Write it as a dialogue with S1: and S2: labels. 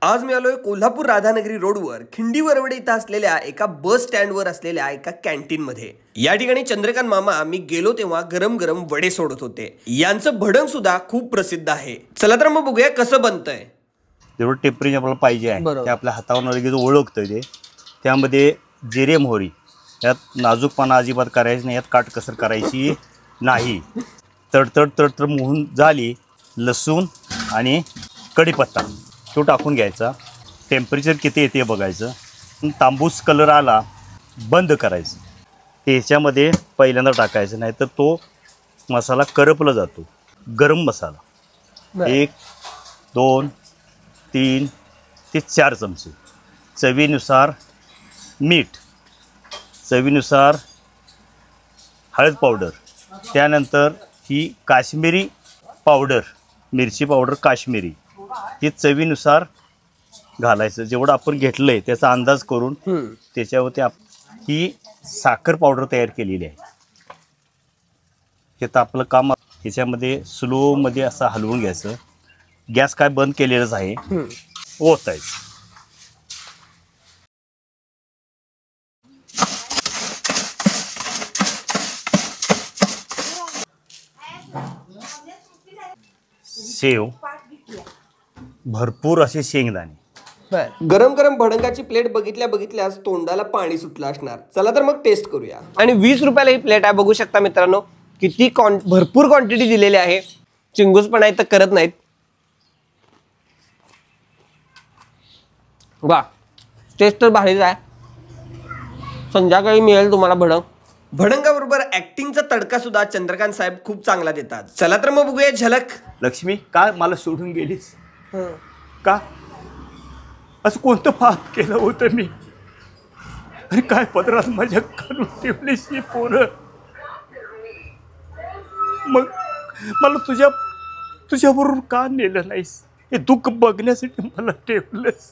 S1: आज मी आलोय कोल्हापूर राधानगरी रोडवर खिंडी वरवडे इथं असलेल्या एका बस स्टँडवर असलेल्या एका कॅन्टीन मध्ये। या ठिकाणी चंद्रकांत मामा मी गेलो तेव्हा गरम गरम वडे सोडत होते। यांचं भडंग सुद्धा खूप प्रसिद्ध आहे। चला तर मग बघूया कसं बनतंय।
S2: जेवढं टेम्परेचर आपल्याला पाहिजे आहे ते आपल्या हातावर लगेच ओळखतं ते। त्यामध्ये जिरे मोहरी, यात नाजूकपणा अजिबात करायचं नाही, यात काटकसर करायची नाही। तडतड तडतड मोहून झाली, लसूण आणि कढीपत्ता तो टाकून घ्यायचा। टेम्परेचर किती येते बघायचं, तांबूस कलर आला बंद करायचं। त्याच्यामध्ये पहिल्यांदा टाकायचं, नाही तर तो मसाला करपला जातो। गरम मसाला 1 2 3 ते 4 चमचे, चवीनुसार मीठ, चवीनुसार हळद पावडर, त्यानंतर ही काश्मीरी पावडर, मिरची पावडर काश्मीरी, हे चवीनुसार घालायचं। जेवढं आपण घेतलं आहे त्याचा अंदाज करून त्याच्यावरती ही साखर पावडर तयार केलेली आहे। हे तर आपलं काम ह्याच्यामध्ये स्लोमध्ये असं हलवून घ्यायचं। गॅस काय बंद केलेलाच आहे, ओतायचं। शेव, भरपूर असे शेंगदाणे।
S1: गरम गरम भडंगाची प्लेट बघितल्याच तोंडाला पाणी सुटलं असणार। चला तर मग टेस्ट करूया। आणि 20 रुपयाला ही प्लेट आहे, बघू शकता मित्रांनो किती भरपूर क्वांटिटी दिलेली आहे। चिंगूस पण आहे तर करत नाहीत। वा, टेस्ट तर भारीच आहे। संध्याकाळी मिळेल तुम्हाला भडंग। भडंगाबरोबर ऍक्टिंगचा तडका सुद्धा चंद्रकांत साहेब खूप चांगला देतात। चला तर मग बघूया झलक।
S2: लक्ष्मी, का मला सोडून गेलीस? का असं कोणतं पाप केलं होतं मी? अरे काय पदरात माझ्या घालून ठेवलीस ही पोरं? मग मला तुझ्याबरोबर का नेलं नाहीस? हे दुःख बघण्यासाठी मला ठेवलंस।